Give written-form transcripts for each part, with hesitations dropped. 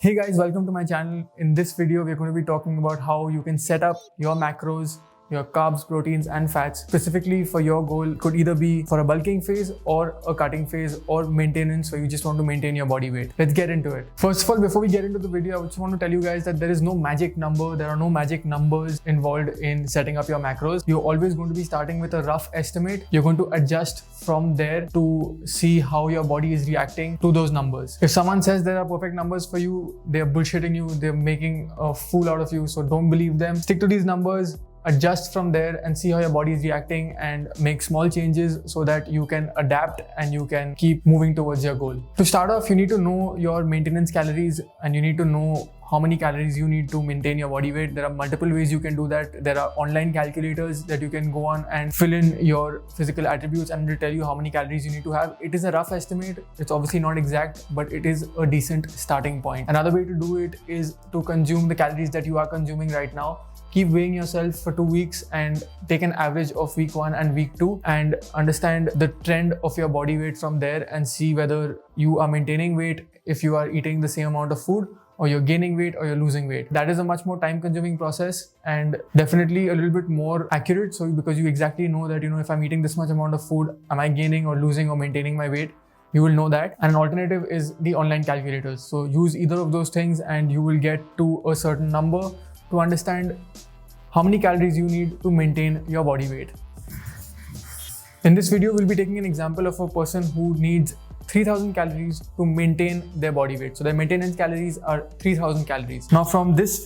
Hey guys, welcome to my channel. In this video, we're going to be talking about how you can set up your macros, your carbs, proteins and fats specifically for your goal. It could either be for a bulking phase or a cutting phase or maintenance where you just want to maintain your body weight. Let's get into it. First of all, before we get into the video, I just want to tell you guys that there is no magic number. There are no magic numbers involved in setting up your macros. You're always going to be starting with a rough estimate. You're going to adjust from there to see how your body is reacting to those numbers. If someone says there are perfect numbers for you, they're bullshitting you, they're making a fool out of you. So don't believe them. Stick to these numbers, adjust from there and see how your body is reacting and make small changes so that you can adapt and you can keep moving towards your goal. To start off, you need to know your maintenance calories and you need to know how many calories you need to maintain your body weight. There are multiple ways you can do that. There are online calculators that you can go on and fill in your physical attributes and it will tell you how many calories you need to have. It is a rough estimate. It's obviously not exact, but it is a decent starting point. Another way to do it is to consume the calories that you are consuming right now. Keep weighing yourself for 2 weeks and take an average of week 1 and week 2 and understand the trend of your body weight from there and see whether you are maintaining weight if you are eating the same amount of food, or you're gaining weight or you're losing weight. That is a much more time consuming process and definitely a little bit more accurate. So because you exactly know that, if I'm eating this much amount of food, am I gaining or losing or maintaining my weight? You will know that. And an alternative is the online calculators. So use either of those things and you will get to a certain number to understand how many calories you need to maintain your body weight. In this video, we'll be taking an example of a person who needs 3000 calories to maintain their body weight. So their maintenance calories are 3000 calories. Now from this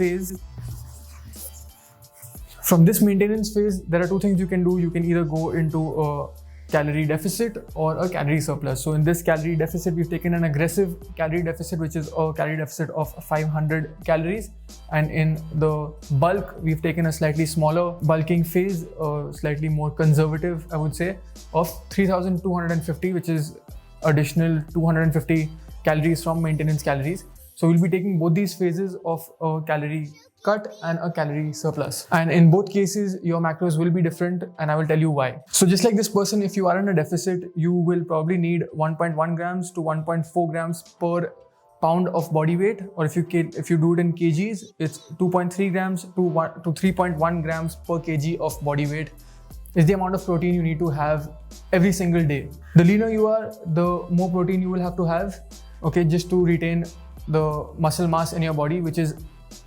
maintenance phase, there are two things you can do. You can either go into a calorie deficit or a calorie surplus. So in this calorie deficit, we've taken an aggressive calorie deficit, which is a calorie deficit of 500 calories. And in the bulk, we've taken a slightly smaller bulking phase, slightly more conservative, I would say, of 3250, which is additional 250 calories from maintenance calories. So we'll be taking both these phases of a calorie cut and a calorie surplus. And in both cases, your macros will be different and I will tell you why. So just like this person, if you are in a deficit, you will probably need 1.1 grams to 1.4 grams per pound of body weight. Or if you do it in kgs, it's 2.3 grams to 3.1 grams per kg of body weight is the amount of protein you need to have every single day. The leaner you are, the more protein you will have to have, okay, just to retain the muscle mass in your body, which is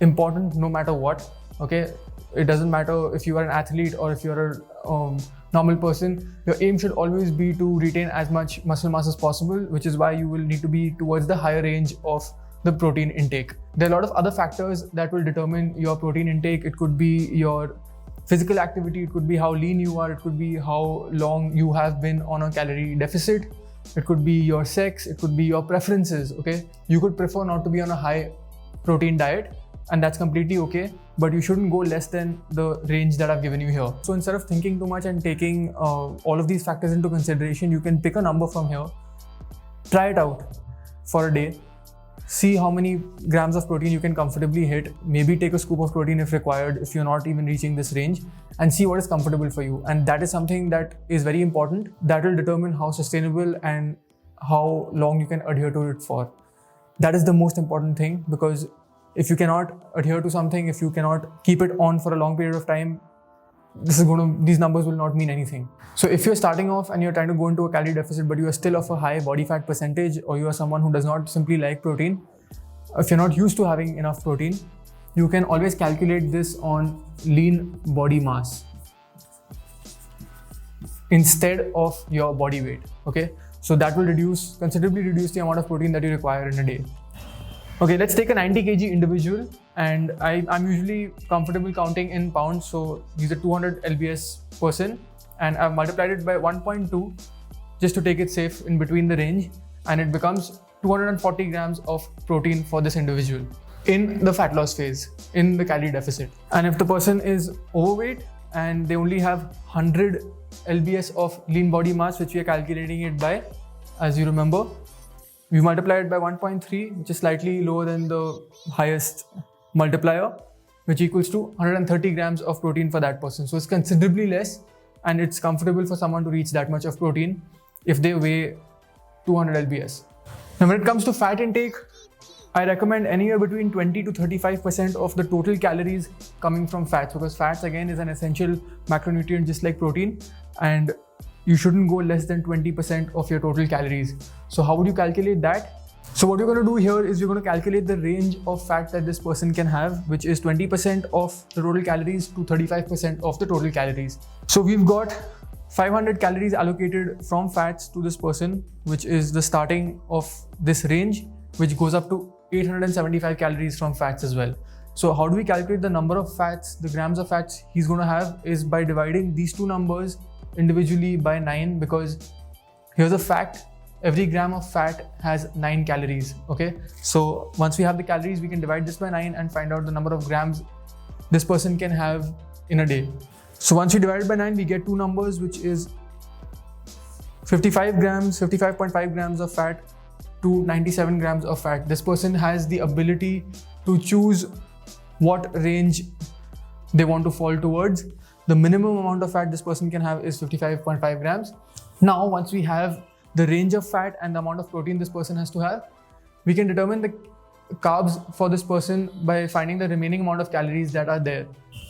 important no matter what, okay? It doesn't matter if you are an athlete or if you're a normal person. Your aim should always be to retain as much muscle mass as possible, which is why you will need to be towards the higher range of the protein intake. There are a lot of other factors that will determine your protein intake. It could be your physical activity, it could be how lean you are, it could be how long you have been on a calorie deficit, it could be your sex, it could be your preferences, okay? You could prefer not to be on a high protein diet and that's completely okay, but you shouldn't go less than the range that I've given you here. So instead of thinking too much and taking all of these factors into consideration, you can pick a number from here, try it out for a day, see how many grams of protein you can comfortably hit, maybe take a scoop of protein if required, if you're not even reaching this range, and see what is comfortable for you. And that is something that is very important. That will determine how sustainable and how long you can adhere to it for. That is the most important thing, because if you cannot adhere to something, if you cannot keep it on for a long period of time, these numbers will not mean anything. So if you're starting off and you're trying to go into a calorie deficit, but you are still of a high body fat percentage, or you are someone who does not simply like protein, if you're not used to having enough protein, you can always calculate this on lean body mass instead of your body weight, okay? So that will considerably reduce the amount of protein that you require in a day. Okay, let's take a 90 kg individual, and I'm usually comfortable counting in pounds, so he's a 200 lbs person, and I've multiplied it by 1.2 just to take it safe in between the range, and it becomes 240 grams of protein for this individual in the fat loss phase, in the calorie deficit. And if the person is overweight and they only have 100 lbs of lean body mass, which we are calculating it by, as you remember, we multiply it by 1.3, which is slightly lower than the highest multiplier, which equals to 130 grams of protein for that person. So it's considerably less, and it's comfortable for someone to reach that much of protein if they weigh 200 lbs. Now when it comes to fat intake, I recommend anywhere between 20 to 35% of the total calories coming from fats, because fats again is an essential macronutrient just like protein, and you shouldn't go less than 20% of your total calories. So how would you calculate that? So what you're going to do here is you're going to calculate the range of fat that this person can have, which is 20% of the total calories to 35% of the total calories. So we've got 500 calories allocated from fats to this person, which is the starting of this range, which goes up to 875 calories from fats as well. So how do we calculate the number of fats, the grams of fats he's going to have, is by dividing these two numbers individually by 9, because here's a fact: every gram of fat has 9 calories. Okay, so once we have the calories, we can divide this by 9 and find out the number of grams this person can have in a day. So once we divide it by 9, we get two numbers, which is 55.5 grams of fat to 97 grams of fat. This person has the ability to choose what range they want to fall towards. The minimum amount of fat this person can have is 55.5 grams. Now, once we have the range of fat and the amount of protein this person has to have, we can determine the carbs for this person by finding the remaining amount of calories that are there.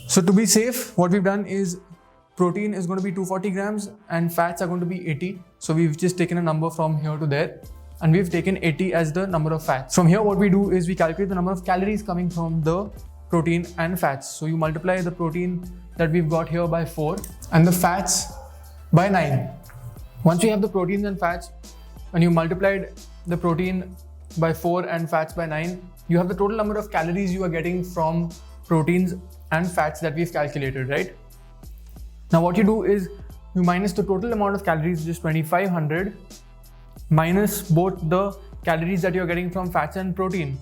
So to be safe, what we've done is protein is going to be 240 grams and fats are going to be 80. So we've just taken a number from here to there, and we've taken 80 as the number of fats. From here, what we do is we calculate the number of calories coming from the protein and fats. So you multiply the protein that we've got here by 4 and the fats by 9. Once you have the proteins and fats, and you multiplied the protein by 4 and fats by 9, you have the total number of calories you are getting from proteins and fats that we've calculated, right? Now what you do is you minus the total amount of calories, which is 2500, minus both the calories that you're getting from fats and protein,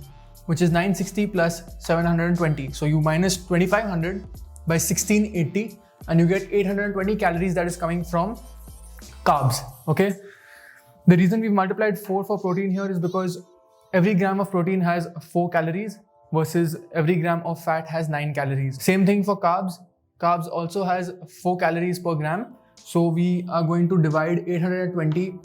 which is 960 plus 720. So you minus 2500 by 1680 and you get 820 calories that is coming from carbs. Okay. The reason we've multiplied 4 for protein here is because every gram of protein has 4 calories versus every gram of fat has 9 calories. Same thing for carbs. Carbs also has 4 calories per gram. So we are going to divide 820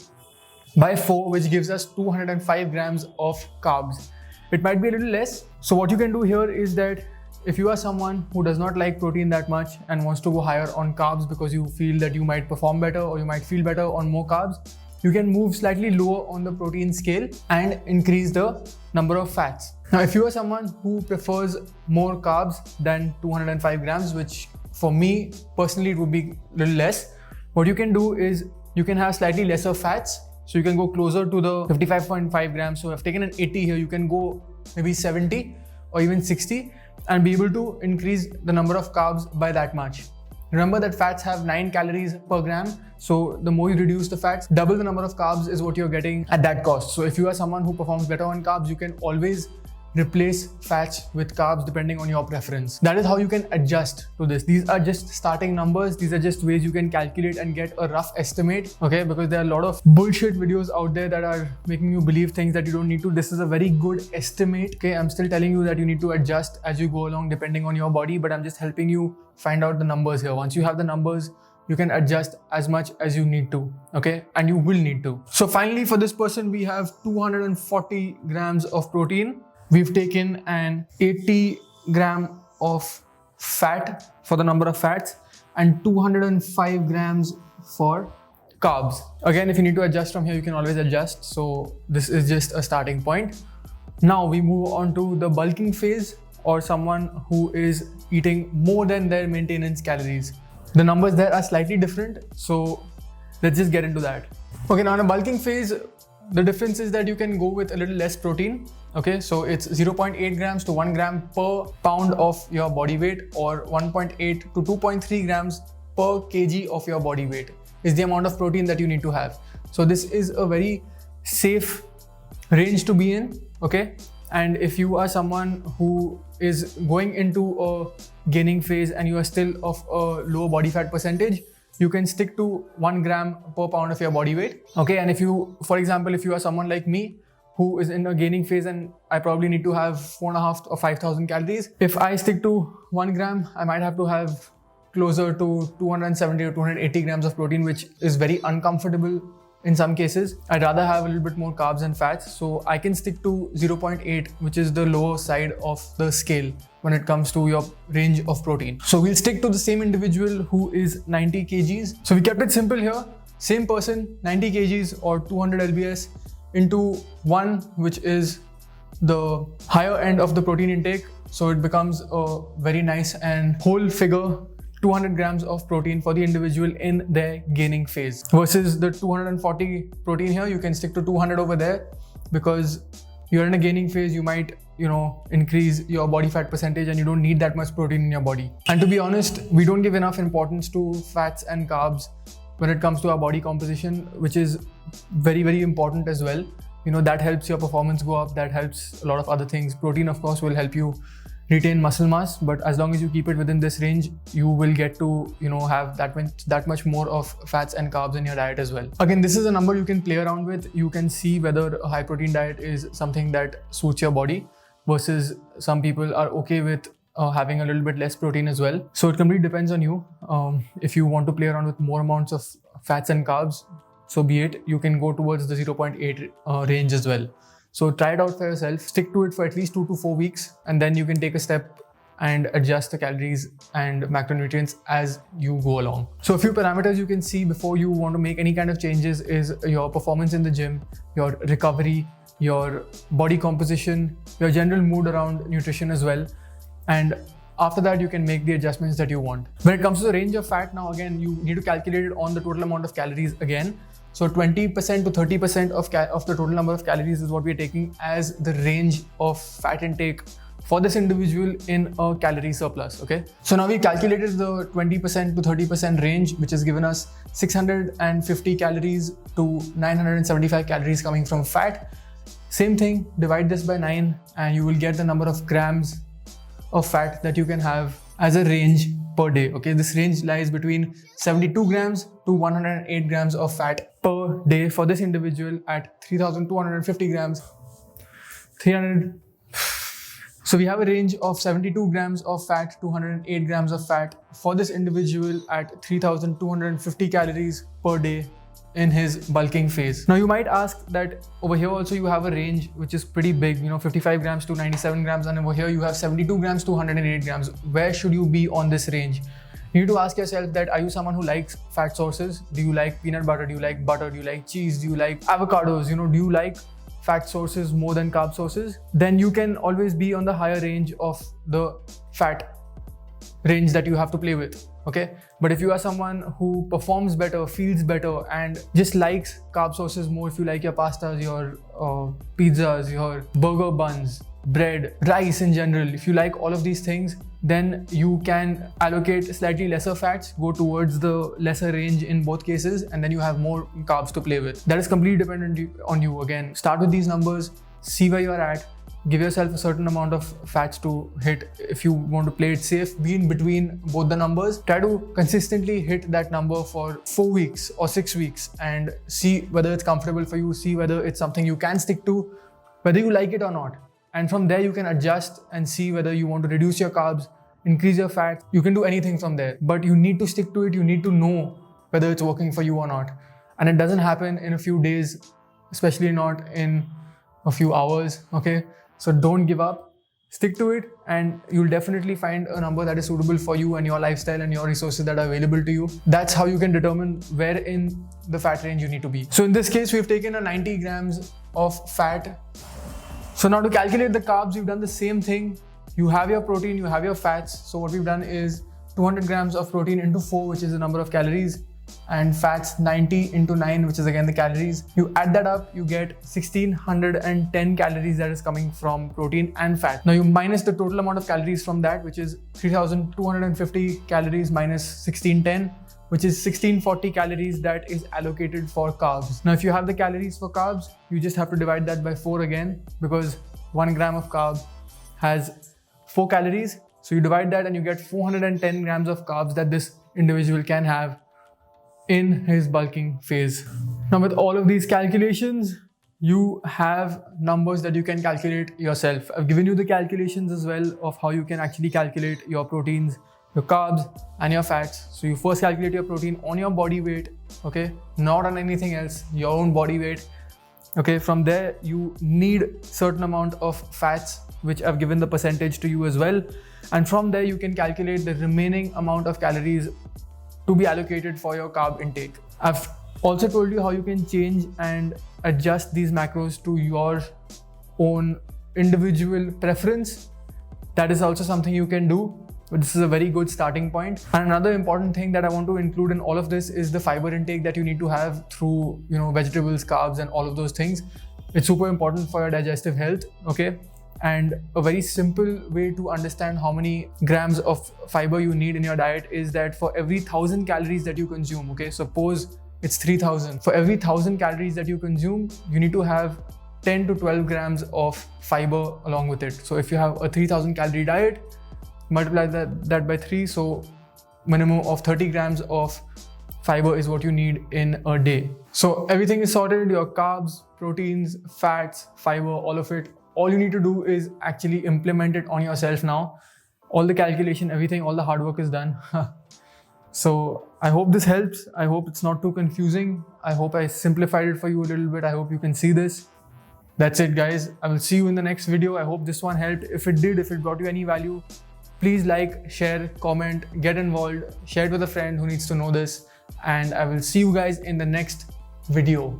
by 4, which gives us 205 grams of carbs. It might be a little less. So what you can do here is that if you are someone who does not like protein that much and wants to go higher on carbs because you feel that you might perform better or you might feel better on more carbs, you can move slightly lower on the protein scale and increase the number of fats. Now, if you are someone who prefers more carbs than 205 grams, which for me personally it would be a little less, what you can do is you can have slightly lesser fats. So you can go closer to the 55.5 grams. So I've taken an 80 here, you can go maybe 70 or even 60 and be able to increase the number of carbs by that much. Remember that fats have 9 calories per gram. So the more you reduce the fats, double the number of carbs is what you're getting at that cost. So if you are someone who performs better on carbs, you can always replace fats with carbs depending on your preference. That is how you can adjust to this. These are just starting numbers. These are just ways you can calculate and get a rough estimate, okay? Because there are a lot of bullshit videos out there that are making you believe things that you don't need to. This is a very good estimate, okay? I'm still telling you that you need to adjust as you go along depending on your body, but I'm just helping you find out the numbers here. Once you have the numbers, you can adjust as much as you need to, okay? And you will need to. So finally, for this person, we have 240 grams of protein. We've taken an 80 gram of fat for the number of fats and 205 grams for carbs. Again, if you need to adjust from here, you can always adjust. So this is just a starting point. Now we move on to the bulking phase, or someone who is eating more than their maintenance calories. The numbers there are slightly different. So let's just get into that. Okay, now in a bulking phase, the difference is that you can go with a little less protein. Okay, so it's 0.8 grams to 1 gram per pound of your body weight, or 1.8 to 2.3 grams per kg of your body weight is the amount of protein that you need to have. So this is a very safe range to be in, okay? And if you are someone who is going into a gaining phase and you are still of a low body fat percentage, you can stick to 1 gram per pound of your body weight, okay? And if you, for example, if you are someone like me, who is in a gaining phase and I probably need to have 4,500 or 5,000 calories. If I stick to 1 gram, I might have to have closer to 270 or 280 grams of protein, which is very uncomfortable in some cases. I'd rather have a little bit more carbs and fats. So I can stick to 0.8, which is the lower side of the scale when it comes to your range of protein. So we'll stick to the same individual who is 90 kgs. So we kept it simple here. Same person, 90 kgs or 200 lbs into one, which is the higher end of the protein intake. So it becomes a very nice and whole figure, 200 grams of protein for the individual in their gaining phase. Versus the 240 protein here, you can stick to 200 over there because you're in a gaining phase. You might, increase your body fat percentage and you don't need that much protein in your body. And to be honest, we don't give enough importance to fats and carbs when it comes to our body composition, which is very, very important as well. That helps your performance go up. That helps a lot of other things. Protein, of course, will help you retain muscle mass, but as long as you keep it within this range, you will get to have that much more of fats and carbs in your diet as well. Again, this is a number you can play around with. You can see whether a high protein diet is something that suits your body, versus some people are okay with having a little bit less protein as well. So it completely depends on you. If you want to play around with more amounts of fats and carbs, so be it. You can go towards the 0.8 range as well. So try it out for yourself, stick to it for at least 2 to 4 weeks, and then you can take a step and adjust the calories and macronutrients as you go along. So a few parameters you can see before you want to make any kind of changes is your performance in the gym, your recovery, your body composition, your general mood around nutrition as well. And after that, you can make the adjustments that you want. When it comes to the range of fat, now again, you need to calculate it on the total amount of calories again. So 20% to 30% of the total number of calories is what we are taking as the range of fat intake for this individual in a calorie surplus, okay? So now we calculated the 20% to 30% range, which has given us 650 calories to 975 calories coming from fat. Same thing, divide this by 9 and you will get the number of grams of fat that you can have as a range per day, okay? This range lies between 72 grams to 108 grams of fat per day for this individual at 3,250 grams. So we have a range of 72 grams of fat to 108 grams of fat for this individual at 3,250 calories per day in his bulking phase. Now you might ask that over here also you have a range which is pretty big, 55 grams to 97 grams, and over here you have 72 grams to 108 grams. Where should you be on this range? You need to ask yourself that, are you someone who likes fat sources? Do you like peanut butter? Do you like butter? Do you like cheese? Do you like avocados? Do you like fat sources more than carb sources? Then you can always be on the higher range of the fat range that you have to play with, okay? But if you are someone who performs better, feels better, and just likes carb sources more, if you like your pastas, your pizzas, your burger buns, bread, rice in general, if you like all of these things, then you can allocate slightly lesser fats, go towards the lesser range in both cases, and then you have more carbs to play with. That is completely dependent on you. Again, start with these numbers, see where you're at, give yourself a certain amount of fats to hit. If you want to play it safe, be in between both the numbers. Try to consistently hit that number for 4 weeks or 6 weeks and see whether it's comfortable for you, see whether it's something you can stick to, whether you like it or not. And from there, you can adjust and see whether you want to reduce your carbs, increase your fat. You can do anything from there, but you need to stick to it. You need to know whether it's working for you or not. And it doesn't happen in a few days, especially not in a few hours, okay? So don't give up, stick to it, and you'll definitely find a number that is suitable for you and your lifestyle and your resources that are available to you. That's how you can determine where in the fat range you need to be. So in this case, we've taken a 90 grams of fat. So now to calculate the carbs, we've done the same thing. You have your protein, you have your fats. So what we've done is 200 grams of protein into 4, which is the number of calories, and fats 90 into 9, which is again the calories. You add that up, you get 1610 calories that is coming from protein and fat. Now you minus the total amount of calories from that, which is 3250 calories minus 1610, which is 1640 calories that is allocated for carbs. Now if you have the calories for carbs, you just have to divide that by 4 again, because 1 gram of carb has 4 calories. So you divide that and you get 410 grams of carbs that this individual can have in his bulking phase. Now with all of these calculations, you have numbers that you can calculate yourself. I've given you the calculations as well of how you can actually calculate your proteins, your carbs and your fats. So you first calculate your protein on your body weight, okay, not on anything else, your own body weight. Okay, from there you need certain amount of fats, which I've given the percentage to you as well. And from there you can calculate the remaining amount of calories to be allocated for your carb intake. I've also told you how you can change and adjust these macros to your own individual preference. That is also something you can do, but this is a very good starting point. And another important thing that I want to include in all of this is the fiber intake that you need to have through, vegetables, carbs, and all of those things. It's super important for your digestive health, okay? And a very simple way to understand how many grams of fiber you need in your diet is that for every 1,000 calories that you consume, okay, suppose it's 3,000. For every 1,000 calories that you consume, you need to have 10 to 12 grams of fiber along with it. So if you have a 3,000 calorie diet, multiply that by 3, so minimum of 30 grams of fiber is what you need in a day. So everything is sorted, your carbs, proteins, fats, fiber, all of it. All you need to do is actually implement it on yourself now. All the calculation, everything, all the hard work is done. So I hope this helps. I hope it's not too confusing. I hope I simplified it for you a little bit. I hope you can see this. That's it, guys. I will see you in the next video. I hope this one helped. If it did, if it brought you any value, please like, share, comment, get involved, share it with a friend who needs to know this. And I will see you guys in the next video.